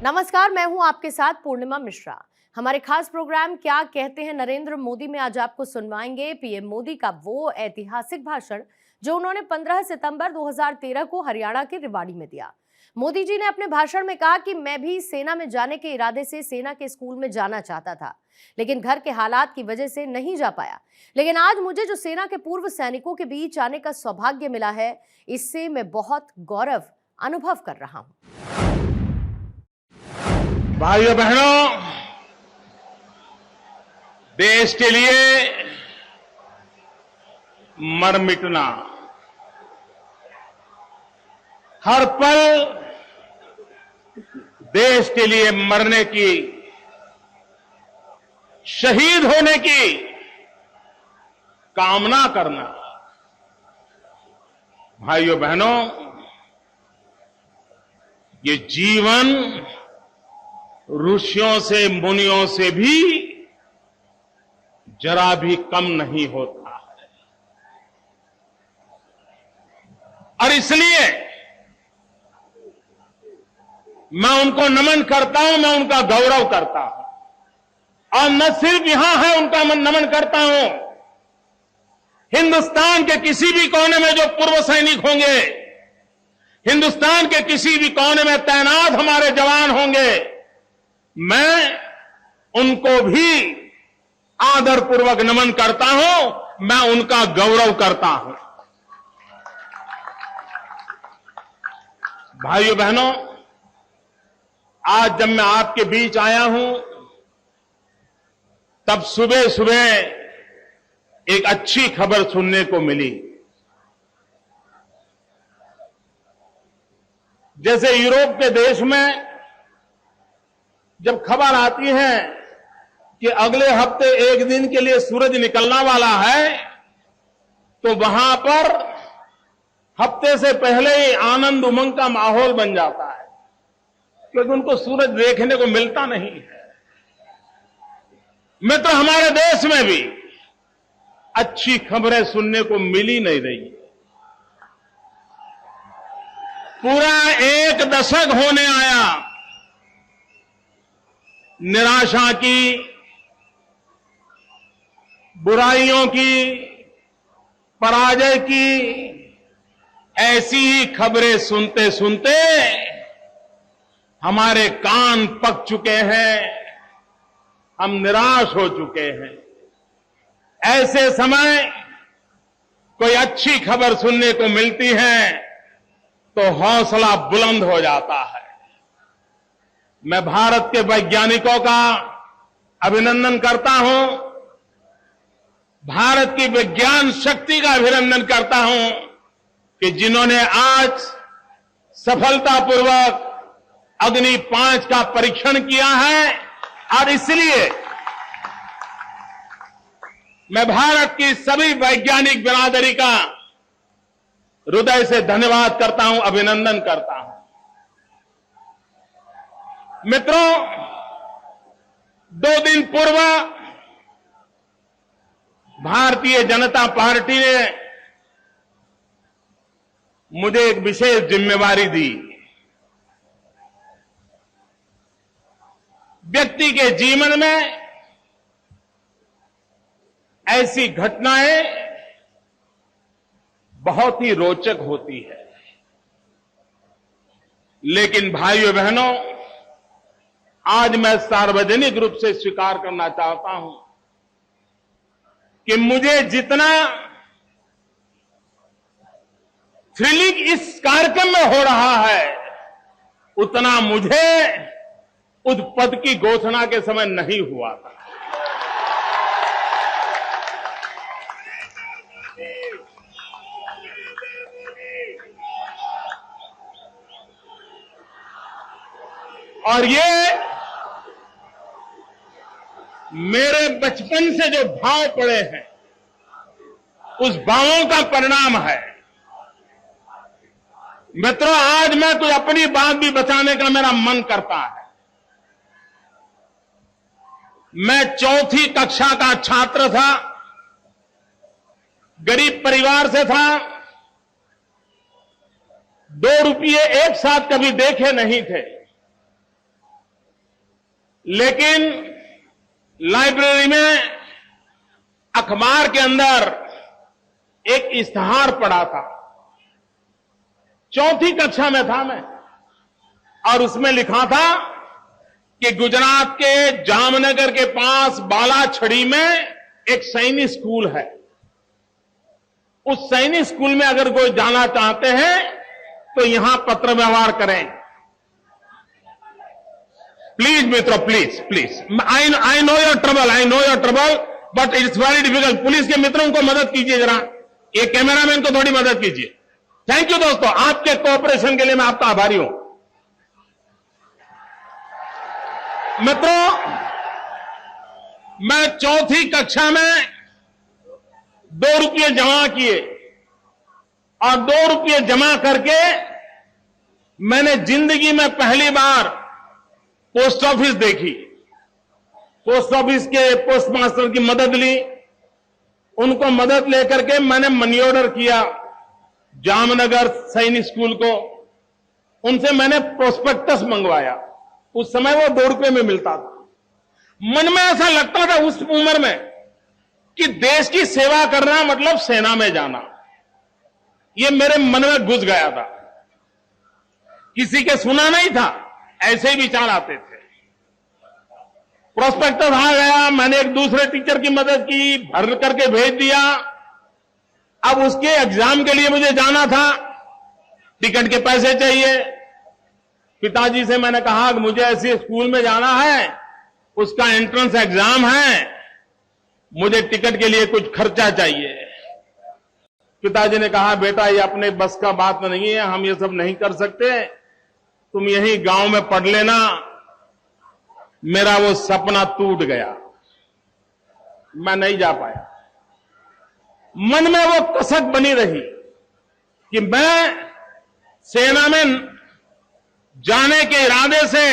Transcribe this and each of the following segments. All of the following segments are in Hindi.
नमस्कार, मैं हूं आपके साथ पूर्णिमा मिश्रा। हमारे खास प्रोग्राम क्या कहते हैं नरेंद्र मोदी में आज आपको सुनवाएंगे पीएम मोदी का वो ऐतिहासिक भाषण जो उन्होंने 15 सितंबर 2013 को हरियाणा के रेवाड़ी में दिया। मोदी जी ने अपने भाषण में कहा कि मैं भी सेना में जाने के इरादे से सेना के स्कूल में जाना चाहता था, लेकिन घर के हालात की वजह से नहीं जा पाया। लेकिन आज मुझे जो सेना के पूर्व सैनिकों के बीच आने का सौभाग्य मिला है, इससे मैं बहुत गौरव अनुभव कर रहा हूं। भाइयों बहनों, देश के लिए मर मिटना, हर पल देश के लिए मरने की, शहीद होने की कामना करना, भाइयों बहनों, ये जीवन ऋषियों से मुनियों से भी जरा भी कम नहीं होता है। और इसलिए मैं उनको नमन करता हूं, मैं उनका गौरव करता हूं। और न सिर्फ यहां है उनका नमन करता हूं, हिंदुस्तान के किसी भी कोने में जो पूर्व सैनिक होंगे, हिंदुस्तान के किसी भी कोने में तैनात हमारे जवान होंगे, मैं उनको भी आदरपूर्वक नमन करता हूं, मैं उनका गौरव करता हूं। भाइयों बहनों, आज जब मैं आपके बीच आया हूं, तब सुबह सुबह एक अच्छी खबर सुनने को मिली। जैसे यूरोप के देश में जब खबर आती है कि अगले हफ्ते एक दिन के लिए सूरज निकलना वाला है, तो वहां पर हफ्ते से पहले ही आनंद उमंग का माहौल बन जाता है, क्योंकि उनको सूरज देखने को मिलता नहीं है। मित्र, हमारे देश में भी अच्छी खबरें सुनने को मिल ही नहीं रही। पूरा एक दशक होने आया निराशा की, बुराइयों की, पराजय की ऐसी ही खबरें सुनते सुनते हमारे कान पक चुके हैं, हम निराश हो चुके हैं। ऐसे समय कोई अच्छी खबर सुनने को मिलती है तो हौसला बुलंद हो जाता है। मैं भारत के वैज्ञानिकों का अभिनंदन करता हूं, भारत की विज्ञान शक्ति का अभिनंदन करता हूं कि जिन्होंने आज सफलतापूर्वक अग्नि 5 का परीक्षण किया है। और इसलिए मैं भारत की सभी वैज्ञानिक बिरादरी का हृदय से धन्यवाद करता हूं, अभिनंदन करता हूं। मित्रों, 2 दिन पूर्व भारतीय जनता पार्टी ने मुझे एक विशेष जिम्मेवारी दी। व्यक्ति के जीवन में ऐसी घटनाएं बहुत ही रोचक होती है, लेकिन भाइयों बहनों, आज मैं सार्वजनिक रूप से स्वीकार करना चाहता हूं कि मुझे जितना थ्रिलिंग इस कार्यक्रम में हो रहा है, उतना मुझे उस पद की घोषणा के समय नहीं हुआ था। और ये मेरे बचपन से जो भाव पड़े हैं, उस भावों का परिणाम है। मित्रों, आज मैं तो अपनी बात भी बचाने का मेरा मन करता है। मैं 4वीं कक्षा का छात्र था, गरीब परिवार से था, 2 रुपये एक साथ कभी देखे नहीं थे। लेकिन लाइब्रेरी में अखबार के अंदर एक इश्तिहार पढ़ा था। चौथी कक्षा में था मैं, और उसमें लिखा था कि गुजरात के जामनगर के पास बालाछड़ी में एक सैनिक स्कूल है। उस सैनिक स्कूल में अगर कोई जाना चाहते हैं तो यहां पत्र व्यवहार करें। प्लीज मित्रों, please I know your trouble, but it's very difficult. Police के मित्रों को मदद कीजिए, जरा ये कैमरामैन को थोड़ी मदद कीजिए। थैंक यू दोस्तों, आपके कोऑपरेशन के लिए मैं आपका आभारी हूं। मित्रों, मैं चौथी कक्षा में 2 रुपये जमा किए, और 2 रुपये जमा करके मैंने जिंदगी में पहली बार पोस्ट ऑफिस देखी। पोस्ट ऑफिस के पोस्ट मास्टर की मदद ली। उनको मदद लेकर के मैंने मनी ऑर्डर किया जामनगर सैनिक स्कूल को। उनसे मैंने प्रोस्पेक्टस मंगवाया। उस समय वो 2 रुपये में मिलता था। मन में ऐसा लगता था उस उम्र में कि देश की सेवा करना मतलब सेना में जाना। ये मेरे मन में घुस गया था। किसी के सुना नहीं था, ऐसे ही विचार आते थे। प्रोस्पेक्टस आ गया, मैंने एक दूसरे टीचर की मदद की, भर करके भेज दिया। अब उसके एग्जाम के लिए मुझे जाना था, टिकट के पैसे चाहिए। पिताजी से मैंने कहा कि मुझे ऐसे स्कूल में जाना है, उसका एंट्रेंस एग्जाम है, मुझे टिकट के लिए कुछ खर्चा चाहिए। पिताजी ने कहा, बेटा ये अपने बस का बात नहीं है, हम ये सब नहीं कर सकते, तुम यही गांव में पढ़ लेना। मेरा वो सपना टूट गया, मैं नहीं जा पाया। मन में वो कसक बनी रही कि मैं सेना में जाने के इरादे से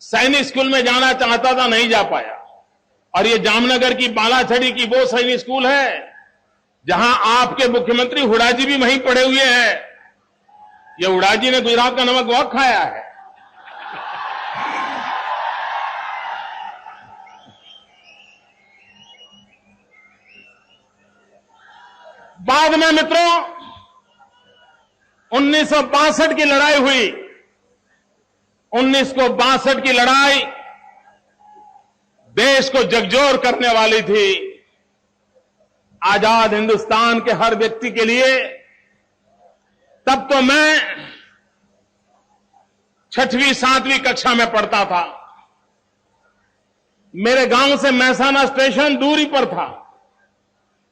सैनिक स्कूल में जाना चाहता था, नहीं जा पाया। और ये जामनगर की बालाछड़ी की वो सैनिक स्कूल है जहां आपके मुख्यमंत्री हुड्डा जी भी वहीं पढ़े हुए हैं। ये हुड्डा जी ने गुजरात का नमक बहुत खाया है। बाद में मित्रों 1962 की लड़ाई हुई। 1962 की लड़ाई देश को झकझोर करने वाली थी। आजाद हिंदुस्तान के हर व्यक्ति के लिए। तब तो मैं 6वीं 7वीं कक्षा में पढ़ता था। मेरे गांव से महसाना स्टेशन दूरी पर था,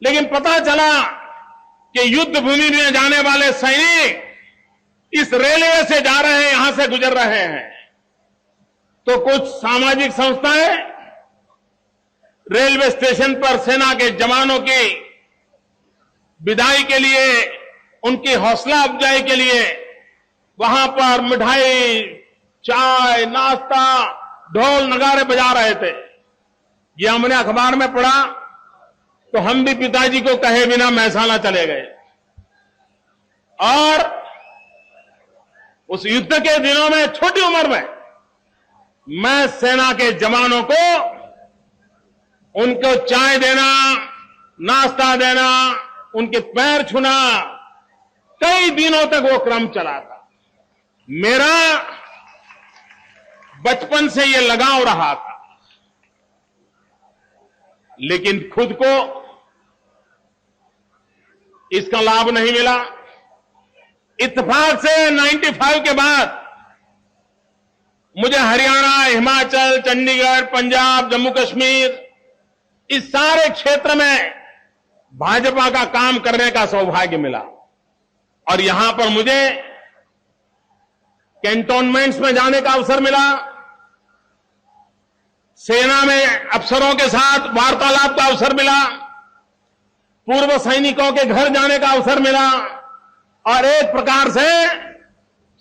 लेकिन पता चला कि युद्ध भूमि में जाने वाले सैनिक इस रेलवे से जा रहे हैं, यहां से गुजर रहे हैं। तो कुछ सामाजिक संस्थाएं रेलवे स्टेशन पर सेना के जवानों की विदाई के लिए, उनकी हौसला अफजाई के लिए वहां पर मिठाई, चाय, नाश्ता, ढोल नगारे बजा रहे थे। ये हमने अखबार में पढ़ा, तो हम भी पिताजी को कहे बिना महसाना चले गए। और उस युद्ध के दिनों में, छोटी उम्र में, मैं सेना के जवानों को उनको चाय देना, नाश्ता देना, उनके पैर छूना, कई दिनों तक वो क्रम चला था। मेरा बचपन से ये लगाव रहा था, लेकिन खुद को इसका लाभ नहीं मिला। इत्तेफाक से 95 के बाद मुझे हरियाणा, हिमाचल, चंडीगढ़, पंजाब, जम्मू कश्मीर, इस सारे क्षेत्र में भाजपा का काम करने का सौभाग्य मिला। और यहां पर मुझे कैंटोनमेंट्स में जाने का अवसर मिला, सेना में अफसरों के साथ वार्तालाप का अवसर मिला, पूर्व सैनिकों के घर जाने का अवसर मिला, और एक प्रकार से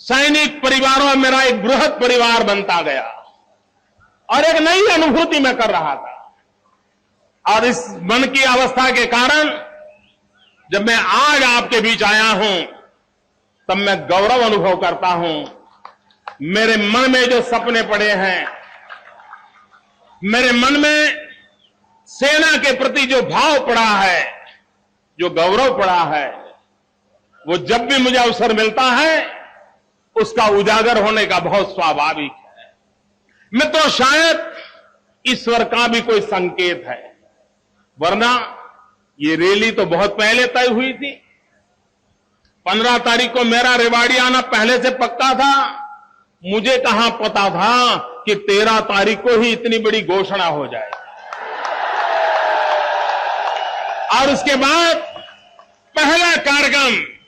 सैनिक परिवारों में मेरा एक बृहद परिवार बनता गया, और एक नई अनुभूति मैं कर रहा था। और इस मन की अवस्था के कारण जब मैं आज आपके बीच आया हूं, तब मैं गौरव अनुभव करता हूं। मेरे मन में जो सपने पड़े हैं, मेरे मन में सेना के प्रति जो भाव पड़ा है, जो गौरव पड़ा है, वो जब भी मुझे अवसर मिलता है उसका उजागर होने का बहुत स्वाभाविक है। मित्रों, शायद ईश्वर का भी कोई संकेत है, वरना ये रैली तो बहुत पहले तय हुई थी। 15 तारीख को मेरा रेवाड़ी आना पहले से पक्का था। मुझे कहां पता था कि 13 तारीख को ही इतनी बड़ी घोषणा हो जाए। और उसके बाद पहला कार्यक्रम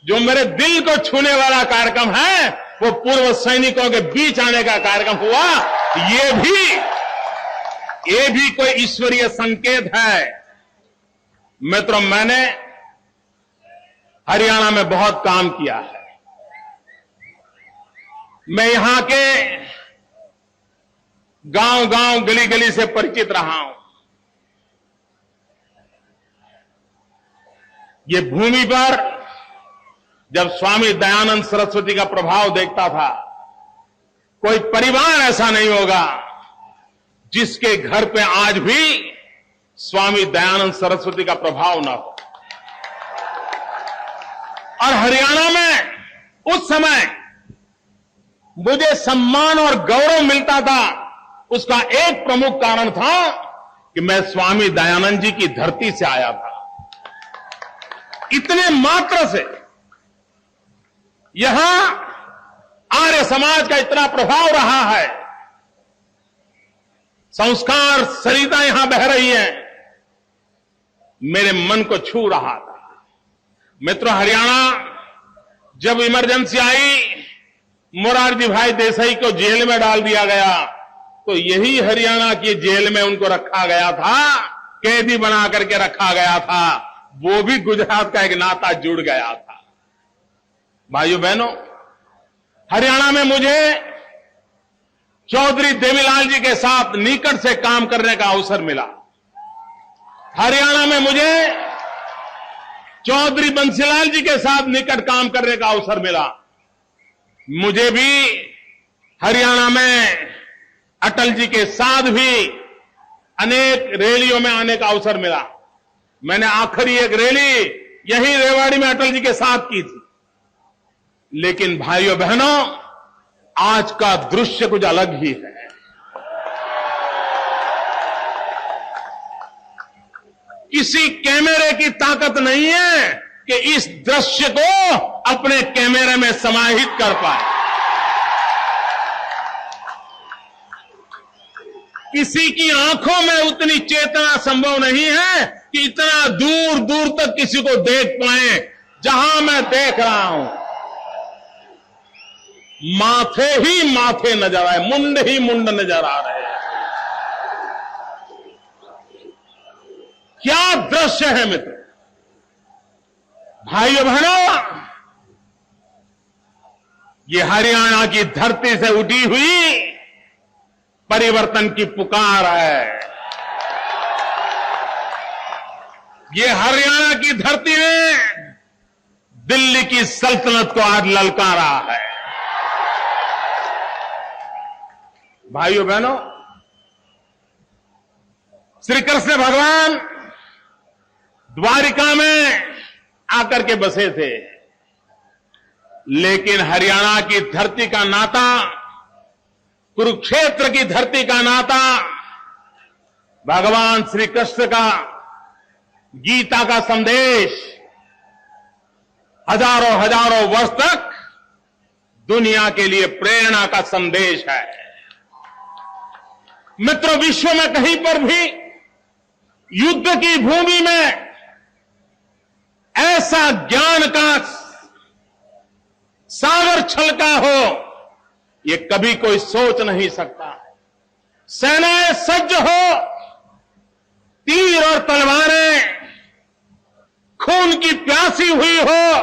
जो मेरे दिल को छूने वाला कार्यक्रम है, वो पूर्व सैनिकों के बीच आने का कार्यक्रम हुआ। ये भी कोई ईश्वरीय संकेत है। मित्रों, मैंने हरियाणा में बहुत काम किया है। मैं यहां के गांव-गांव, गली-गली से परिचित रहा हूं। ये भूमि पर जब स्वामी दयानंद सरस्वती का प्रभाव देखता था, कोई परिवार ऐसा नहीं होगा जिसके घर पे आज भी स्वामी दयानंद सरस्वती का प्रभाव न हो। और हरियाणा में उस समय मुझे सम्मान और गौरव मिलता था, उसका एक प्रमुख कारण था कि मैं स्वामी दयानंद जी की धरती से आया था। इतने मात्र से यहां आर्य समाज का इतना प्रभाव रहा है, संस्कार सरिता यहां बह रही है, मेरे मन को छू रहा था। मित्रों, हरियाणा जब इमरजेंसी आई, मोरारजी भाई देसाई को जेल में डाल दिया गया, तो यही हरियाणा की जेल में उनको रखा गया था, कैदी बना करके रखा गया था। वो भी गुजरात का एक नाता जुड़ गया था। भाइयों बहनों, हरियाणा में मुझे चौधरी देवीलाल जी के साथ निकट से काम करने का अवसर मिला। हरियाणा में मुझे चौधरी बंसीलाल जी के साथ निकट काम करने का अवसर मिला। मुझे भी हरियाणा में अटल जी के साथ भी अनेक रैलियों में आने का अवसर मिला। मैंने आखिरी एक रैली यही रेवाड़ी में अटल जी के साथ की थी। लेकिन भाइयों बहनों, आज का दृश्य कुछ अलग ही है। किसी कैमरे की ताकत नहीं है कि इस दृश्य को अपने कैमरे में समाहित कर पाए। किसी की आंखों में उतनी चेतना संभव नहीं है कि इतना दूर दूर तक किसी को देख पाए जहां मैं देख रहा हूं। माथे ही माथे नजर आए, मुंड ही मुंड नजर आ रहे हैं। क्या दृश्य है मित्र, भाइयों बहनों, ये हरियाणा की धरती से उठी हुई परिवर्तन की पुकार है। ये हरियाणा की धरती ने दिल्ली की सल्तनत को आज ललकारा है। भाइयों बहनों, श्री कृष्ण भगवान द्वारिका में आकर के बसे थे, लेकिन हरियाणा की धरती का नाता, कुरुक्षेत्र की धरती का नाता, भगवान श्री कृष्ण का गीता का संदेश हजारों हजारों वर्ष तक दुनिया के लिए प्रेरणा का संदेश है। मित्रों, विश्व में कहीं पर भी युद्ध की भूमि में ऐसा ज्ञान का सागर छलका हो, ये कभी कोई सोच नहीं सकता। सेनाएं सज्ज हो, तीर और तलवारें खून की प्यासी हुई हो,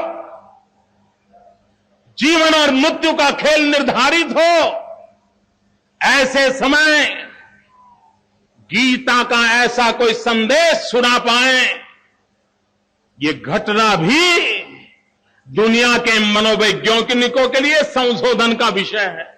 जीवन और मृत्यु का खेल निर्धारित हो, ऐसे समय गीता का ऐसा कोई संदेश सुना पाए, ये घटना भी दुनिया के मनोवैज्ञानिकों के लिए संशोधन का विषय है।